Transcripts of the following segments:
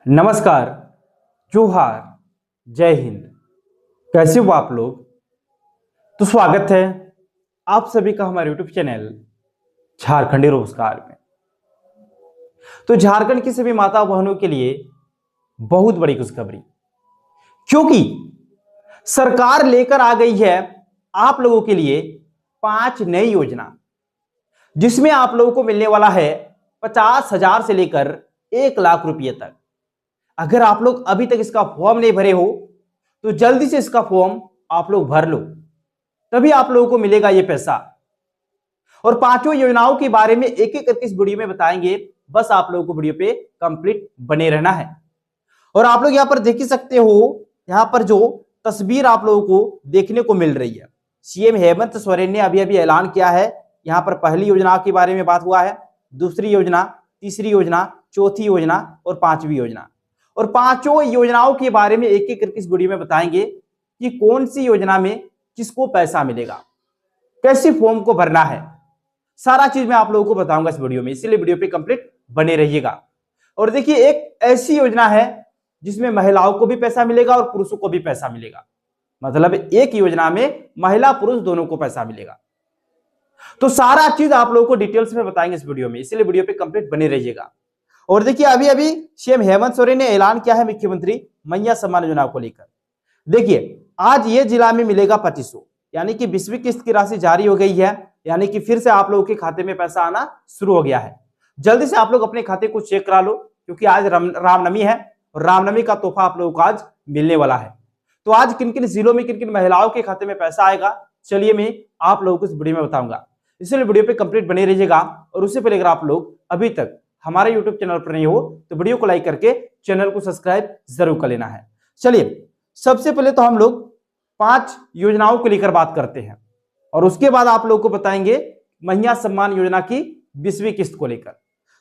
नमस्कार, जोहार, जय हिंद। कैसे हो आप लोग? तो स्वागत है आप सभी का हमारे यूट्यूब चैनल झारखंडी रोजगार में। तो झारखंड की सभी माता बहनों के लिए बहुत बड़ी खुशखबरी, क्योंकि सरकार लेकर आ गई है आप लोगों के लिए 5 नई योजना, जिसमें आप लोगों को मिलने वाला है 50,000 से लेकर 1,00,000 रुपये तक। अगर आप लोग अभी तक इसका फॉर्म नहीं भरे हो तो जल्दी से इसका फॉर्म आप लोग भर लो, तभी आप लोगों को मिलेगा ये पैसा। और पांचों योजनाओं के बारे में एक एक करके इस वीडियो में बताएंगे। बस आप लोगों को वीडियो पे कंप्लीट बने रहना है। और आप लोग यहां पर देख ही सकते हो, यहां पर जो तस्वीर आप लोगों को देखने को मिल रही है, सीएम हेमंत सोरेन ने अभी अभी ऐलान किया है। यहां पर पहली योजना के बारे में बात हुआ है, दूसरी योजना, तीसरी योजना, चौथी योजना और पांचवी योजना। और पांचों योजनाओं के बारे में एक एक करके इस वीडियो में बताएंगे कि कौन सी योजना में किसको पैसा मिलेगा, कैसे फॉर्म को भरना है, सारा चीज मैं आप लोगों को बताऊंगा इस वीडियो में, इसलिए वीडियो पे कंप्लीट बने रहिएगा। और देखिए, एक ऐसी योजना है जिसमें महिलाओं को भी पैसा मिलेगा और पुरुषों को भी पैसा मिलेगा। मतलब एक योजना में महिला पुरुष दोनों को पैसा मिलेगा। तो सारा चीज आप लोगों को डिटेल्स में बताएंगे इस वीडियो में, इसलिए वीडियो पे कंप्लीट बने रहिएगा। और देखिए, अभी अभी सीएम हेमंत सोरेन ने ऐलान किया है मुख्यमंत्री मैया सम्मान योजना को लेकर। देखिए, आज ये जिला में मिलेगा 2500, यानी कि 20वीं किस्त की राशि जारी हो गई है, यानी कि फिर से आप लोगों के खाते में पैसा आना शुरू हो गया है। जल्दी से आप लोग अपने खाते को चेक करा लो, क्योंकि आज रामनवमी है और रामनवमी का तोहफा आप लोगों को आज मिलने वाला है। तो आज किन किन जिलों में किन किन महिलाओं के खाते में पैसा आएगा, चलिए मैं आप लोगों को इस वीडियो में बताऊंगा, इसलिए वीडियो पे कंप्लीट बने रहिएगा। और उससे पहले अगर आप लोग अभी तक हमारे यूट्यूब चैनल पर नहीं हो तो वीडियो को लाइक करके चैनल को सब्सक्राइब जरूर कर लेना है। चलिए, सबसे पहले तो हम लोग 5 योजनाओं को लेकर बात करते हैं और उसके बाद आप लोगों को बताएंगे मैया सम्मान योजना की 20वीं किस्त को लेकर।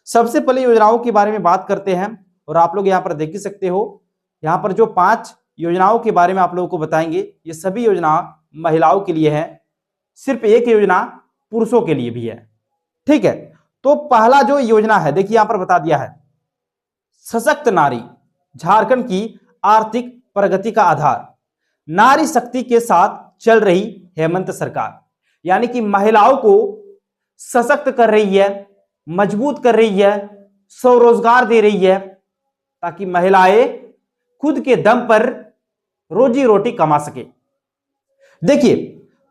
सबसे पहले योजनाओं के बारे में बात करते हैं और आप लोग यहाँ पर देख ही सकते हो, यहाँ पर जो 5 योजनाओं के बारे में आप लोगों को बताएंगे, ये सभी योजना महिलाओं के लिए है, सिर्फ एक योजना पुरुषों के लिए भी है। ठीक है, तो पहला जो योजना है, देखिए यहां पर बता दिया है, सशक्त नारी झारखंड की आर्थिक प्रगति का आधार। नारी शक्ति के साथ चल रही हेमंत सरकार, यानी कि महिलाओं को सशक्त कर रही है, मजबूत कर रही है, स्वरोजगार दे रही है, ताकि महिलाएं खुद के दम पर रोजी रोटी कमा सके। देखिए,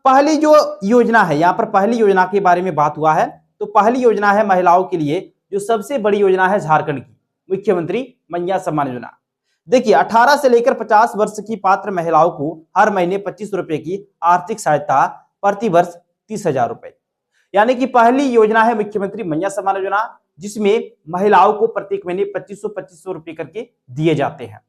पहली जो योजना है, यहां पर पहली योजना के बारे में बात हुआ है, तो पहली योजना है महिलाओं के लिए जो सबसे बड़ी योजना है झारखंड की, मुख्यमंत्री मैया सम्मान योजना। देखिए, 18 से लेकर 50 वर्ष की पात्र महिलाओं को हर महीने 25 रुपए की आर्थिक सहायता, प्रति वर्ष 30,000 रुपए। यानी कि पहली योजना है मुख्यमंत्री मैया सम्मान योजना, जिसमें महिलाओं को प्रत्येक महीने 2500 रुपए करके दिए जाते हैं।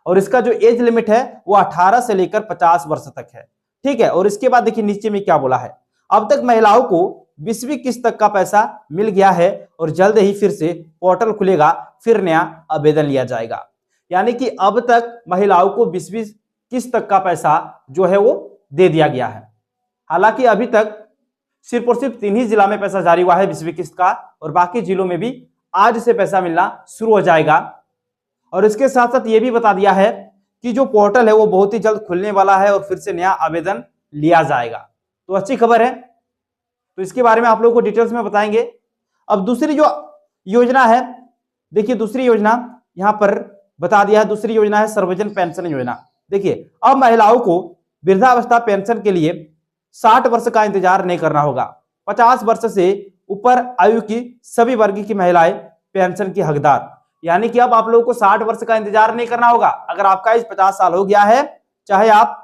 और इसका जो एज लिमिट है वो 18 से लेकर 50 वर्ष तक है। ठीक है, और इसके बाद देखिए नीचे में क्या बोला है, अब तक महिलाओं को 20वीं किस्त तक का पैसा मिल गया है और जल्द ही फिर से पोर्टल खुलेगा, फिर नया आवेदन लिया जाएगा। यानी कि अब तक महिलाओं को 20वीं किस्त तक का पैसा जो है वो दे दिया गया है। हालांकि अभी तक सिर्फ और सिर्फ 3 ही जिला में पैसा जारी हुआ है 20वीं किस्त का, और बाकी जिलों में भी आज से पैसा मिलना शुरू हो जाएगा। और इसके साथ साथ ये भी बता दिया है कि जो पोर्टल है वो बहुत ही जल्द खुलने वाला है और फिर से नया आवेदन लिया जाएगा। तो अच्छी खबर है, तो इसके बारे में आप लोगों को डिटेल्स में बताएंगे। अब दूसरी जो योजना है, देखिए दूसरी योजना यहां पर बता दिया है, दूसरी योजना है सर्वजन पेंशन योजना। देखिए, अब महिलाओं को वृद्धावस्था पेंशन के लिए 60 वर्ष का इंतजार नहीं करना होगा। 50 वर्ष से ऊपर आयु की सभी वर्ग की महिलाएं पेंशन की हकदार। यानी कि अब आप लोगों को 60 वर्ष का इंतजार नहीं करना होगा। अगर आपका एज 50 साल हो गया है, चाहे आप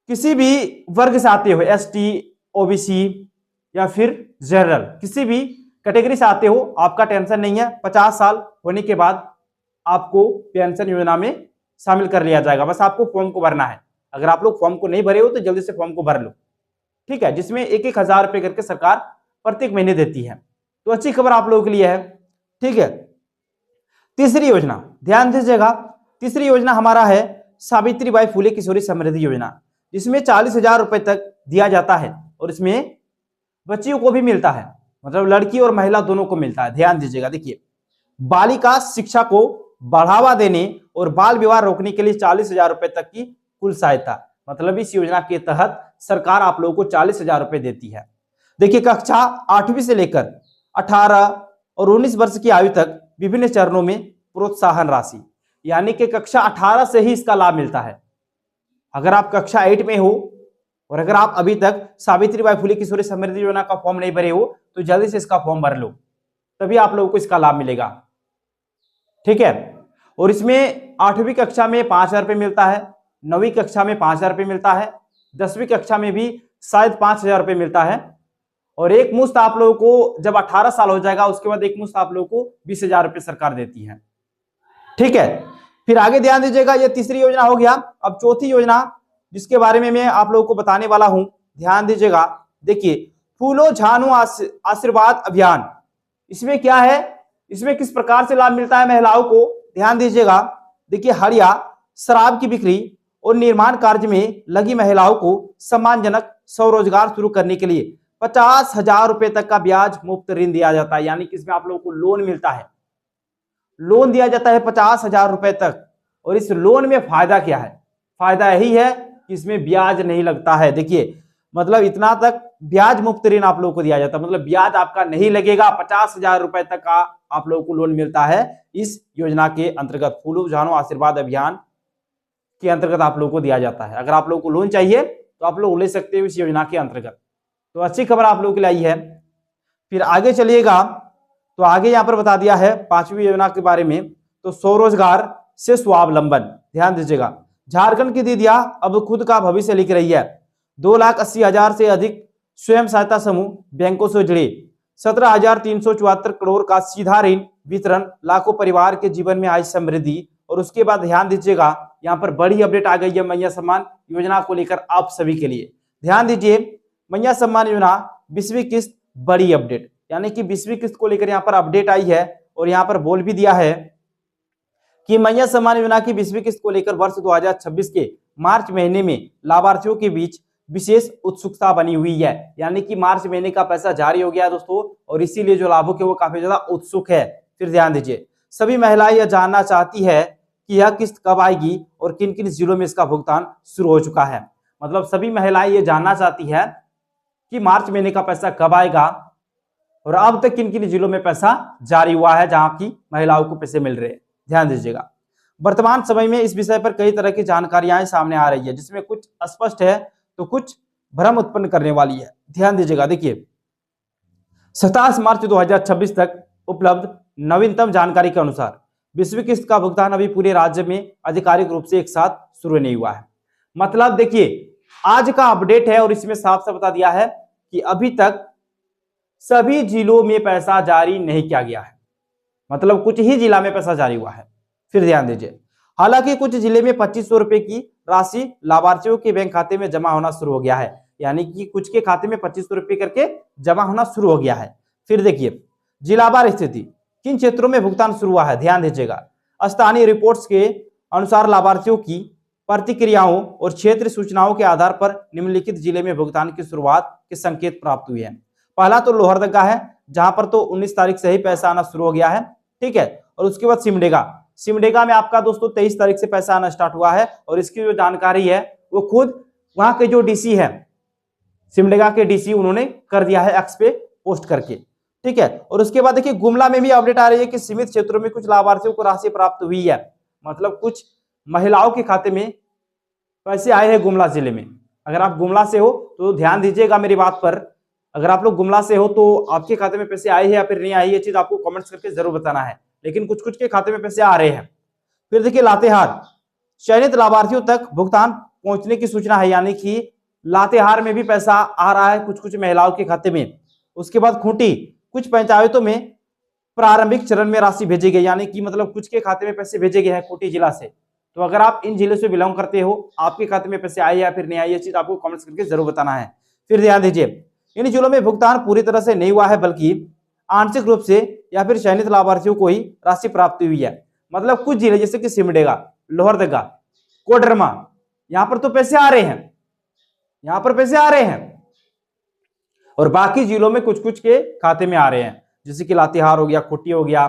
किसी भी वर्ग से आते हो, एसटी, ओबीसी या फिर जनरल, किसी भी कैटेगरी से आते हो, आपका टेंशन नहीं है। 50 साल होने के बाद आपको पेंशन योजना में शामिल कर लिया जाएगा। बस आपको फॉर्म को भरना है। अगर आप लोग फॉर्म को नहीं भरे हो तो जल्दी से फॉर्म को भर लो। ठीक है, जिसमें 1,000 रुपए करके सरकार प्रत्येक महीने देती है। तो अच्छी खबर आप लोगों के लिए है। ठीक है, तीसरी योजना ध्यान दीजिएगा, तीसरी योजना हमारा है सावित्रीबाई फुले किशोरी समृद्धि योजना, जिसमें 40,000 रुपए तक दिया जाता है और इसमें बच्चियों को भी मिलता है, मतलब लड़की और महिला दोनों को मिलता है। ध्यान दीजिएगा, देखिए बालिका शिक्षा को बढ़ावा देने और बाल विवाह रोकने के लिए 40,000 रुपए तक की कुल सहायता। मतलब इस योजना के तहत सरकार आप लोगों को 40,000 रुपए देती है। देखिए, कक्षा 8वीं से लेकर 18 और 19 वर्ष की आयु तक विभिन्न चरणों में प्रोत्साहन राशि, यानी कि कक्षा 18 से ही इसका लाभ मिलता है। अगर आप कक्षा 8 में हो और अगर आप अभी तक सावित्रीबाई फुले किशोरी समृद्धि योजना का फॉर्म नहीं भरे हो तो जल्दी से इसका फॉर्म भर लो, तभी आप लोगों को इसका लाभ मिलेगा। ठीक है। और इसमें 8वीं कक्षा में 5,000 रुपये मिलता है, 9वीं कक्षा में 5,000 रुपये मिलता है, 10वीं कक्षा में भी शायद 5,000 रुपये मिलता है। और एक मुश्त आप लोगों को जब 18 साल हो जाएगा उसके बाद एक मुश्त आप लोगों को 20,000 रुपये सरकार देती है। ठीक है। फिर आगे ध्यान दीजिएगा, ये तीसरी योजना हो गया। अब चौथी योजना जिसके बारे में मैं आप लोगों को बताने वाला हूं, ध्यान दीजिएगा। देखिए, फूलो झानो आशीर्वाद अभियान। इसमें क्या है, इसमें किस प्रकार से लाभ मिलता है महिलाओं को, ध्यान दीजिएगा। देखिए, हड़िया शराब की बिक्री और निर्माण कार्य में लगी महिलाओं को सम्मानजनक स्वरोजगार शुरू करने के लिए 50,000 रुपए तक का ब्याज मुक्त ऋण दिया जाता है। यानी कि इसमें आप लोगों को लोन मिलता है, लोन दिया जाता है 50,000 रुपए तक। और इस लोन में फायदा क्या है, फायदा यही है कि इसमें ब्याज नहीं लगता है। देखिए, मतलब इतना तक ब्याज मुक्त ऋण आप लोगों को दिया जाता है, मतलब ब्याज आपका नहीं लगेगा। 50,000 रुपए तक का आप लोगों को लोन मिलता है इस योजना के अंतर्गत। फूलो झानो आशीर्वाद अभियान के अंतर्गत आप लोगों को दिया जाता है। अगर आप लोगों को लोन चाहिए तो आप लोग ले सकते हो इस योजना के अंतर्गत। तो अच्छी खबर आप लोगों के लिए आई है। फिर आगे चलिएगा, तो आगे यहाँ पर बता दिया है 5वीं योजना के बारे में। तो स्वरोजगार से स्वावलंबन, ध्यान दीजिएगा। झारखंड की दीदियां अब खुद का भविष्य लिख रही है। 2,80,000 से अधिक स्वयं सहायता समूह बैंकों से जुड़े, 17,374 करोड़ का सीधा ऋण वितरण, लाखों परिवार के जीवन में आई समृद्धि। और उसके बाद ध्यान दीजिएगा, यहाँ पर बड़ी अपडेट आ गई है मैया सम्मान योजना को लेकर आप सभी के लिए। ध्यान दीजिए, मैया सम्मान योजना 20वीं किस्त बड़ी अपडेट, यानी कि 20वीं किस्त को लेकर यहाँ पर अपडेट आई है। और यहाँ पर बोल भी दिया है कि मैया सम्मान योजना की 20वीं किस्त को लेकर वर्ष 2026 के मार्च महीने में लाभार्थियों के बीच विशेष उत्सुकता बनी हुई है। यानी कि मार्च महीने का पैसा जारी हो गया दोस्तों, और इसीलिए जो लाभुक है वो काफी ज्यादा उत्सुक है। फिर ध्यान दीजिए, सभी महिलाएं यह जानना चाहती है कि यह किस्त कब आएगी और किन किन जिलों में इसका भुगतान शुरू हो चुका है। मतलब सभी महिलाएं ये जानना चाहती है कि मार्च महीने का पैसा कब आएगा और अब तक किन किन जिलों में पैसा जारी हुआ है जहां की महिलाओं को पैसे मिल रहे हैं। ध्यान दीजिएगा, वर्तमान समय में इस विषय पर कई तरह की जानकारियां सामने आ रही है, जिसमें कुछ स्पष्ट है तो कुछ भ्रम उत्पन्न करने वाली है। ध्यान दीजिएगा, देखिए 27 मार्च 2026 तक उपलब्ध नवीनतम जानकारी के अनुसार 20वीं किस्त का भुगतान अभी पूरे राज्य में आधिकारिक रूप से एक साथ शुरू नहीं हुआ है। मतलब देखिए, आज का अपडेट है और इसमें साफ साफ बता दिया है कि अभी तक सभी जिलों में पैसा जारी नहीं किया गया है, मतलब कुछ ही जिला में पैसा जारी हुआ है। फिर ध्यान दीजिए, हालांकि कुछ जिले में 2,500 रुपए की राशि लाभार्थियों के बैंक खाते में जमा होना शुरू हो गया है, यानी कि कुछ के खाते में 2,500 रुपए करके जमा होना शुरू हो गया है। फिर देखिए, जिलावार स्थिति, किन क्षेत्रों में भुगतान शुरू हुआ है, ध्यान दीजिएगा। स्थानीय रिपोर्ट्स के अनुसार लाभार्थियों की प्रतिक्रियाओं और क्षेत्र सूचनाओं के आधार पर निम्नलिखित जिले में भुगतान की शुरुआत के संकेत प्राप्त हुए हैं। पहला तो लोहरदगा है, जहां पर तो 19 तारीख से ही पैसा आना शुरू हो गया है, ठीक है। और उसके बाद सिमडेगा में आपका दोस्तों 23 तारीख से पैसा आना स्टार्ट हुआ है। और इसकी जो जानकारी है वो खुद वहां के जो डीसी है, सिमडेगा के डीसी, उन्होंने कर दिया है एक्स पे पोस्ट करके, ठीक है। और उसके बाद देखिए, गुमला में भी अपडेट आ रही है कि सीमित क्षेत्रों में कुछ लाभार्थियों को राशि प्राप्त हुई है, मतलब कुछ महिलाओं के खाते में पैसे आए हैं गुमला जिले में। अगर आप गुमला से हो तो ध्यान दीजिएगा मेरी बात पर, अगर आप लोग गुमला से हो तो आपके खाते में पैसे आए हैं या फिर नहीं आए, ये चीज आपको कमेंट्स करके जरूर बताना है। लेकिन कुछ कुछ के खाते में पैसे आ रहे हैं। फिर देखिए, लातेहार, चयनित लाभार्थियों तक भुगतान पहुंचने की सूचना है, यानी कि लातेहार में भी पैसा आ रहा है कुछ कुछ महिलाओं के खाते में। उसके बाद खूंटी, कुछ पंचायतों में प्रारंभिक चरण में राशि भेजी गई, यानी कि मतलब कुछ के खाते में पैसे भेजे गए हैं खूंटी जिला से। तो अगर आप इन जिले से बिलोंग करते हो, आपके खाते में पैसे आए या फिर नहीं आए, ये चीज आपको कमेंट्स करके जरूर बताना है। फिर ध्यान दीजिए, इन जिलों में भुगतान पूरी तरह से नहीं हुआ है, बल्कि आंशिक रूप से या फिर चयनित लाभार्थियों को ही राशि प्राप्त हुई है। मतलब कुछ जिले जैसे कि सिमडेगा, लोहरदगा, कोडरमा, यहां पर तो पैसे आ रहे हैं, यहां पर पैसे आ रहे हैं। और बाकी जिलों में कुछ कुछ के खाते में आ रहे हैं, जैसे कि लातेहार हो गया, खूंटी हो गया,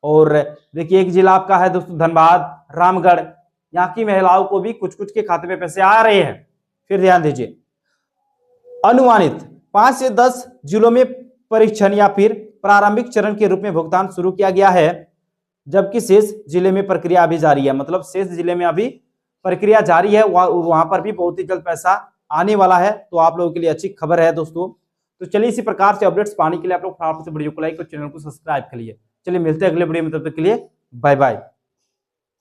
और देखिए एक जिला आपका है दोस्तों धनबाद, रामगढ़, यहाँ की महिलाओं को भी कुछ कुछ के खाते में पैसे आ रहे हैं। फिर ध्यान दीजिए, अनुमानित 5 से 10 जिलों में परीक्षण या फिर प्रारंभिक चरण के रूप में भुगतान शुरू किया गया है, जबकि शेष जिले में प्रक्रिया अभी जारी है। मतलब शेष जिले में अभी प्रक्रिया जारी है, वहां पर भी बहुत ही जल्द पैसा आने वाला है। तो आप लोगों के लिए अच्छी खबर है दोस्तों। तो चलिए इसी प्रकार से अपडेट्स पाने के लिए आप लोग फटाफट से वीडियो को लाइक और चैनल को सब्सक्राइब करिए। चलिए मिलते हैं अगले वीडियो में, तब तक के लिए बाय बाय।